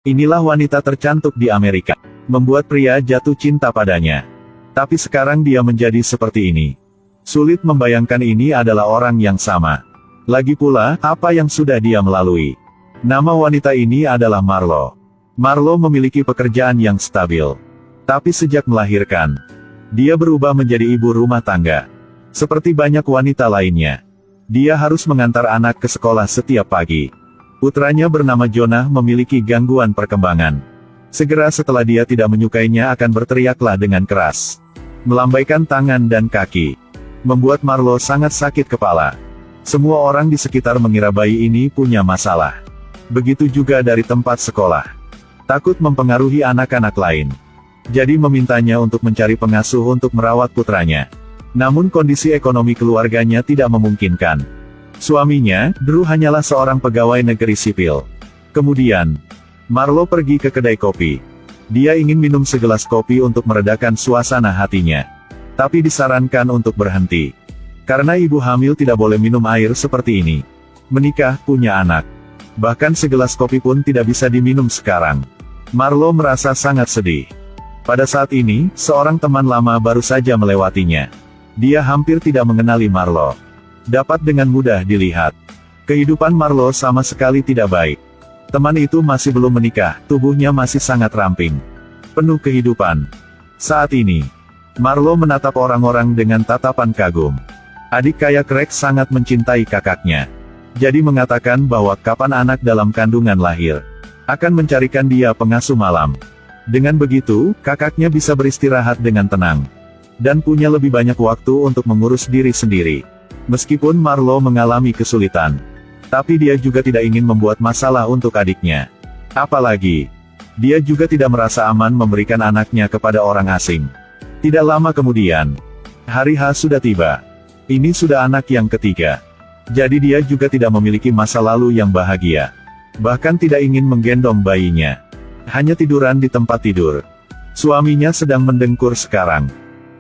Inilah wanita tercantik di Amerika. Membuat pria jatuh cinta padanya. Tapi sekarang dia menjadi seperti ini. Sulit membayangkan ini adalah orang yang sama. Lagi pula, apa yang sudah dia melalui. Nama wanita ini adalah Marlo. Marlo memiliki pekerjaan yang stabil. Tapi sejak melahirkan, dia berubah menjadi ibu rumah tangga. Seperti banyak wanita lainnya, dia harus mengantar anak ke sekolah setiap pagi. Putranya bernama Jonah memiliki gangguan perkembangan. Segera setelah dia tidak menyukainya akan berteriaklah dengan keras. Melambaikan tangan dan kaki. Membuat Marlo sangat sakit kepala. Semua orang di sekitar mengira bayi ini punya masalah. Begitu juga dari tempat sekolah. Takut mempengaruhi anak-anak lain. Jadi memintanya untuk mencari pengasuh untuk merawat putranya. Namun kondisi ekonomi keluarganya tidak memungkinkan. Suaminya, Drew hanyalah seorang pegawai negeri sipil. Kemudian, Marlo pergi ke kedai kopi. Dia ingin minum segelas kopi untuk meredakan suasana hatinya. Tapi disarankan untuk berhenti. Karena ibu hamil tidak boleh minum air seperti ini. Menikah, punya anak. Bahkan segelas kopi pun tidak bisa diminum sekarang. Marlo merasa sangat sedih. Pada saat ini, seorang teman lama baru saja melewatinya. Dia hampir tidak mengenali Marlo. Dapat dengan mudah dilihat. Kehidupan Marlo sama sekali tidak baik. Teman itu masih belum menikah, tubuhnya masih sangat ramping. Penuh kehidupan. Saat ini, Marlo menatap orang-orang dengan tatapan kagum. Adik kaya Craig sangat mencintai kakaknya. Jadi mengatakan bahwa kapan anak dalam kandungan lahir, akan mencarikan dia pengasuh malam. Dengan begitu, kakaknya bisa beristirahat dengan tenang. Dan punya lebih banyak waktu untuk mengurus diri sendiri. Meskipun Marlo mengalami kesulitan, tapi dia juga tidak ingin membuat masalah untuk adiknya. Apalagi, dia juga tidak merasa aman memberikan anaknya kepada orang asing. Tidak lama kemudian, hari H sudah tiba. Ini sudah anak yang ketiga. Jadi dia juga tidak memiliki masa lalu yang bahagia. Bahkan tidak ingin menggendong bayinya. Hanya tiduran di tempat tidur. Suaminya sedang mendengkur sekarang.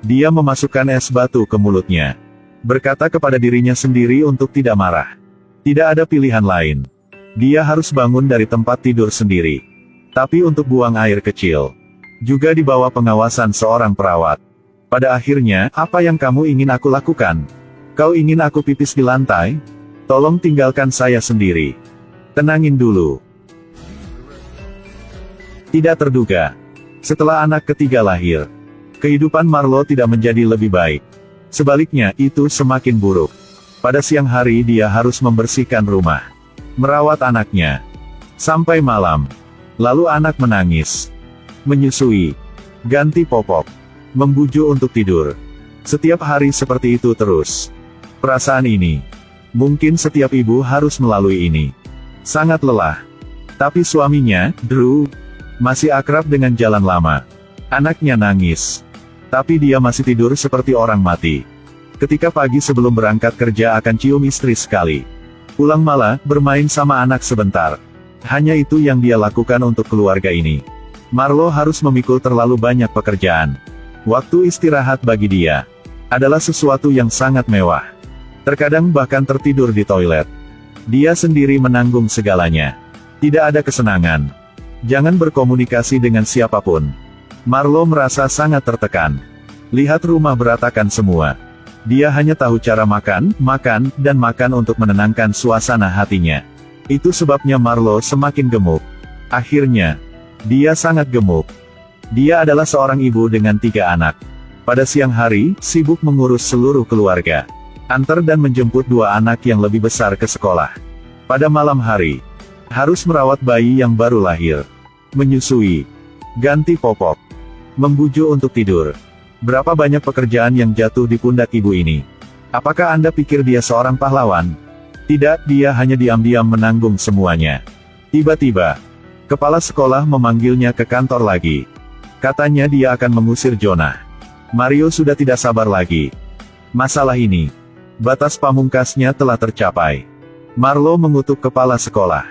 Dia memasukkan es batu ke mulutnya. Berkata kepada dirinya sendiri untuk tidak marah. Tidak ada pilihan lain. Dia harus bangun dari tempat tidur sendiri. Tapi untuk buang air kecil, juga di bawah pengawasan seorang perawat. Pada akhirnya, apa yang kamu ingin aku lakukan? Kau ingin aku pipis di lantai? Tolong tinggalkan saya sendiri. Tenangin dulu. Tidak terduga. Setelah anak ketiga lahir, kehidupan Marlo tidak menjadi lebih baik. Sebaliknya, itu semakin buruk. Pada siang hari dia harus membersihkan rumah, merawat anaknya, sampai malam. Lalu anak menangis, menyusui, ganti popok, membujuk untuk tidur. Setiap hari seperti itu terus. Perasaan ini, mungkin setiap ibu harus melalui ini. Sangat lelah. Tapi suaminya, Drew, masih akrab dengan jalan lama. Anaknya nangis. Tapi dia masih tidur seperti orang mati. Ketika pagi sebelum berangkat kerja akan cium istri sekali. Pulang malah, bermain sama anak sebentar. Hanya itu yang dia lakukan untuk keluarga ini. Marlo harus memikul terlalu banyak pekerjaan. Waktu istirahat bagi dia adalah sesuatu yang sangat mewah. Terkadang bahkan tertidur di toilet. Dia sendiri menanggung segalanya. Tidak ada kesenangan. Jangan berkomunikasi dengan siapapun. Marlo merasa sangat tertekan. Lihat rumah berantakan semua. Dia hanya tahu cara makan, dan makan untuk menenangkan suasana hatinya. Itu sebabnya Marlo semakin gemuk. Akhirnya, dia sangat gemuk. Dia adalah seorang ibu dengan 3 anak. Pada siang hari, sibuk mengurus seluruh keluarga. Antar dan menjemput 2 anak yang lebih besar ke sekolah. Pada malam hari, harus merawat bayi yang baru lahir. Menyusui. Ganti popok. Membujuk untuk tidur. Berapa banyak pekerjaan yang jatuh di pundak ibu ini. Apakah Anda pikir dia seorang pahlawan? Tidak, dia hanya diam-diam menanggung semuanya. Tiba-tiba, kepala sekolah memanggilnya ke kantor lagi. Katanya dia akan mengusir Jonah. Mario sudah tidak sabar lagi. Masalah ini, batas pamungkasnya telah tercapai. Marlo mengutuk kepala sekolah.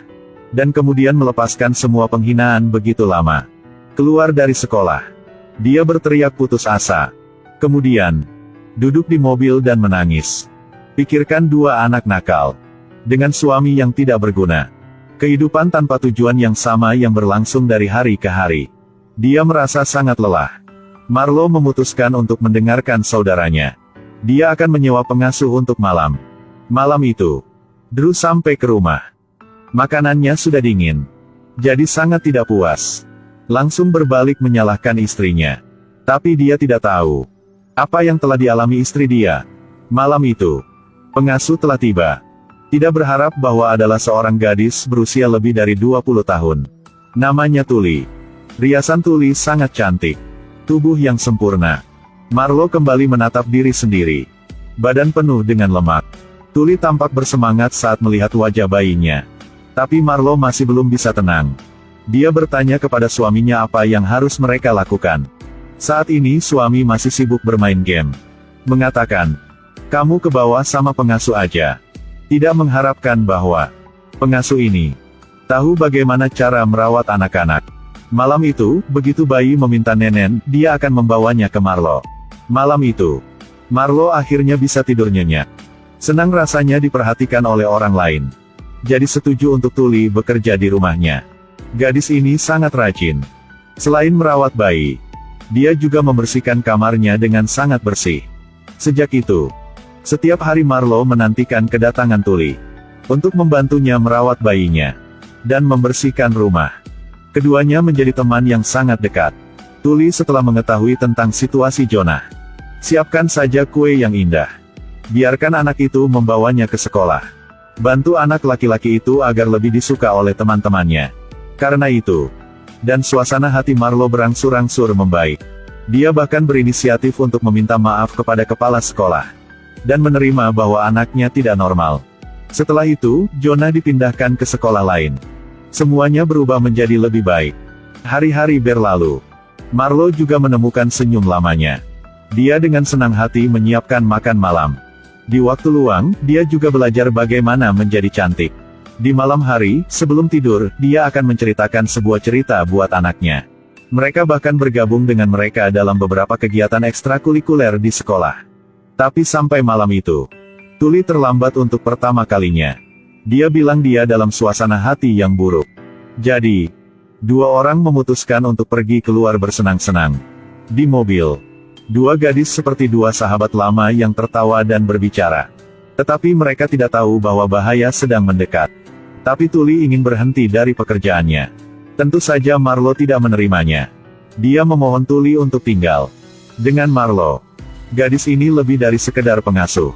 Dan kemudian melepaskan semua penghinaan begitu lama. Keluar dari sekolah. Dia berteriak putus asa. Kemudian, duduk di mobil dan menangis. Pikirkan 2 anak nakal. Dengan suami yang tidak berguna. Kehidupan tanpa tujuan yang sama yang berlangsung dari hari ke hari. Dia merasa sangat lelah. Marlo memutuskan untuk mendengarkan saudaranya. Dia akan menyewa pengasuh untuk malam. Malam itu, Drew sampai ke rumah. Makanannya sudah dingin. Jadi sangat tidak puas. Langsung berbalik menyalahkan istrinya. Tapi dia tidak tahu apa yang telah dialami istri dia. Malam itu, pengasuh telah tiba. Tidak berharap bahwa adalah seorang gadis berusia lebih dari 20 tahun. Namanya Tuli. Riasan Tuli sangat cantik. Tubuh yang sempurna. Marlo kembali menatap diri sendiri. Badan penuh dengan lemak. Tuli tampak bersemangat saat melihat wajah bayinya. Tapi Marlo masih belum bisa tenang. Dia bertanya kepada suaminya apa yang harus mereka lakukan. Saat ini suami masih sibuk bermain game. Mengatakan, "Kamu ke bawah sama pengasuh aja." Tidak mengharapkan bahwa pengasuh ini tahu bagaimana cara merawat anak-anak. Malam itu, begitu bayi meminta nenen, dia akan membawanya ke Marlo. Malam itu, Marlo akhirnya bisa tidur nyenyak. Senang rasanya diperhatikan oleh orang lain. Jadi setuju untuk Tuli bekerja di rumahnya. Gadis ini sangat rajin. Selain merawat bayi, dia juga membersihkan kamarnya dengan sangat bersih. Sejak itu, setiap hari Marlo menantikan kedatangan Tuli untuk membantunya merawat bayinya dan membersihkan rumah. Keduanya menjadi teman yang sangat dekat. Tuli setelah mengetahui tentang situasi Jonah. Siapkan saja kue yang indah. Biarkan anak itu membawanya ke sekolah. Bantu anak laki-laki itu agar lebih disuka oleh teman-temannya. Karena itu, dan suasana hati Marlo berangsur-angsur membaik. Dia bahkan berinisiatif untuk meminta maaf kepada kepala sekolah. Dan menerima bahwa anaknya tidak normal. Setelah itu, Jonah dipindahkan ke sekolah lain. Semuanya berubah menjadi lebih baik. Hari-hari berlalu. Marlo juga menemukan senyum lamanya. Dia dengan senang hati menyiapkan makan malam. Di waktu luang, dia juga belajar bagaimana menjadi cantik. Di malam hari, sebelum tidur, dia akan menceritakan sebuah cerita buat anaknya. Mereka bahkan bergabung dengan mereka dalam beberapa kegiatan ekstrakurikuler di sekolah. Tapi sampai malam itu, Tuli terlambat untuk pertama kalinya. Dia bilang dia dalam suasana hati yang buruk. Jadi, dua orang memutuskan untuk pergi keluar bersenang-senang. Di mobil, dua gadis seperti dua sahabat lama yang tertawa dan berbicara. Tetapi mereka tidak tahu bahwa bahaya sedang mendekat. Tapi Tuli ingin berhenti dari pekerjaannya. Tentu saja Marlo tidak menerimanya. Dia memohon Tuli untuk tinggal dengan Marlo. Gadis ini lebih dari sekedar pengasuh,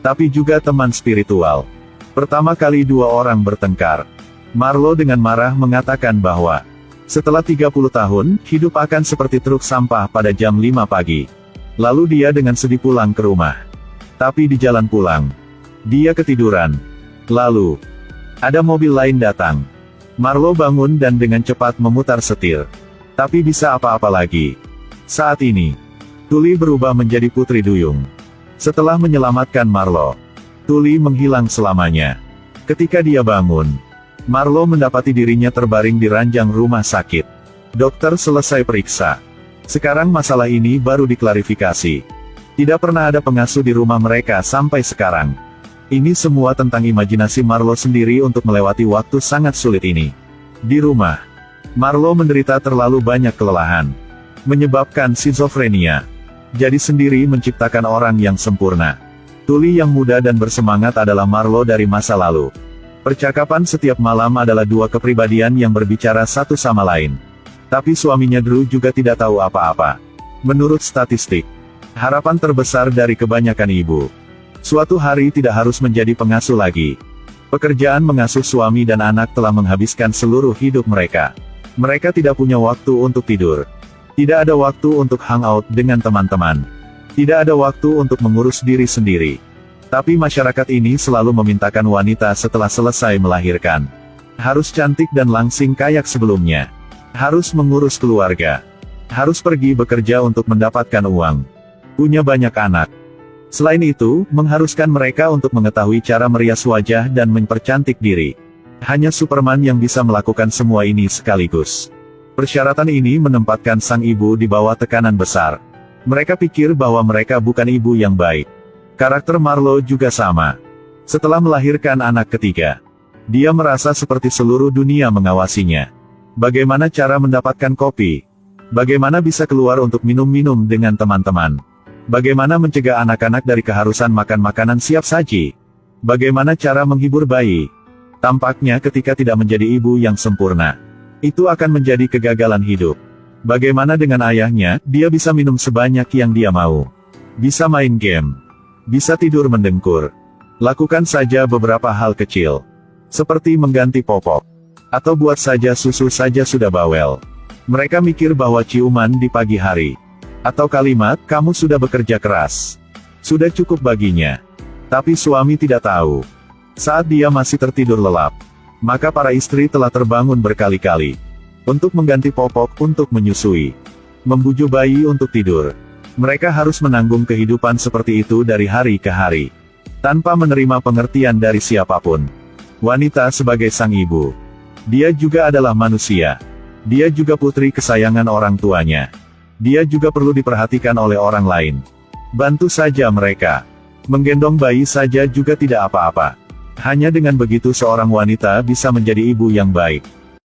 tapi juga teman spiritual. Pertama kali dua orang bertengkar. Marlo dengan marah mengatakan bahwa setelah 30 tahun, hidup akan seperti truk sampah pada jam 5 pagi. Lalu dia dengan sedih pulang ke rumah. Tapi di jalan pulang, dia ketiduran. Lalu, ada mobil lain datang. Marlo bangun dan dengan cepat memutar setir. Tapi bisa apa-apa lagi. Saat ini, Tuli berubah menjadi putri duyung. Setelah menyelamatkan Marlo, Tuli menghilang selamanya. Ketika dia bangun, Marlo mendapati dirinya terbaring di ranjang rumah sakit. Dokter selesai periksa. Sekarang masalah ini baru diklarifikasi. Tidak pernah ada pengasuh di rumah mereka sampai sekarang. Ini semua tentang imajinasi Marlo sendiri untuk melewati waktu sangat sulit ini. Di rumah, Marlo menderita terlalu banyak kelelahan, menyebabkan skizofrenia. Jadi sendiri menciptakan orang yang sempurna. Tuli yang muda dan bersemangat adalah Marlo dari masa lalu. Percakapan setiap malam adalah dua kepribadian yang berbicara satu sama lain. Tapi suaminya Drew juga tidak tahu apa-apa. Menurut statistik, harapan terbesar dari kebanyakan ibu, suatu hari tidak harus menjadi pengasuh lagi. Pekerjaan mengasuh suami dan anak telah menghabiskan seluruh hidup mereka. Mereka tidak punya waktu untuk tidur. Tidak ada waktu untuk hangout dengan teman-teman. Tidak ada waktu untuk mengurus diri sendiri. Tapi masyarakat ini selalu memintakan wanita setelah selesai melahirkan. Harus cantik dan langsing kayak sebelumnya. Harus mengurus keluarga. Harus pergi bekerja untuk mendapatkan uang. Punya banyak anak. Selain itu, mengharuskan mereka untuk mengetahui cara merias wajah dan mempercantik diri. Hanya Superman yang bisa melakukan semua ini sekaligus. Persyaratan ini menempatkan sang ibu di bawah tekanan besar. Mereka pikir bahwa mereka bukan ibu yang baik. Karakter Marlo juga sama. Setelah melahirkan anak ketiga, Dia merasa seperti seluruh dunia mengawasinya. Bagaimana cara mendapatkan kopi? Bagaimana bisa keluar untuk minum-minum dengan teman-teman? Bagaimana mencegah anak-anak dari keharusan makan makanan siap saji? Bagaimana cara menghibur bayi? Tampaknya ketika tidak menjadi ibu yang sempurna, itu akan menjadi kegagalan hidup. Bagaimana dengan ayahnya? Dia bisa minum sebanyak yang dia mau. Bisa main game. Bisa tidur mendengkur. Lakukan saja beberapa hal kecil. Seperti mengganti popok. Atau buat saja susu saja sudah bawel. Mereka mikir bahwa ciuman di pagi hari. Atau kalimat, kamu sudah bekerja keras. Sudah cukup baginya. Tapi suami tidak tahu. Saat dia masih tertidur lelap, maka para istri telah terbangun berkali-kali. Untuk mengganti popok, untuk menyusui. Membujuk bayi untuk tidur. Mereka harus menanggung kehidupan seperti itu dari hari ke hari. Tanpa menerima pengertian dari siapapun. Wanita sebagai sang ibu. Dia juga adalah manusia. Dia juga putri kesayangan orang tuanya. Dia juga perlu diperhatikan oleh orang lain. Bantu saja mereka. Menggendong bayi saja juga tidak apa-apa. Hanya dengan begitu seorang wanita bisa menjadi ibu yang baik.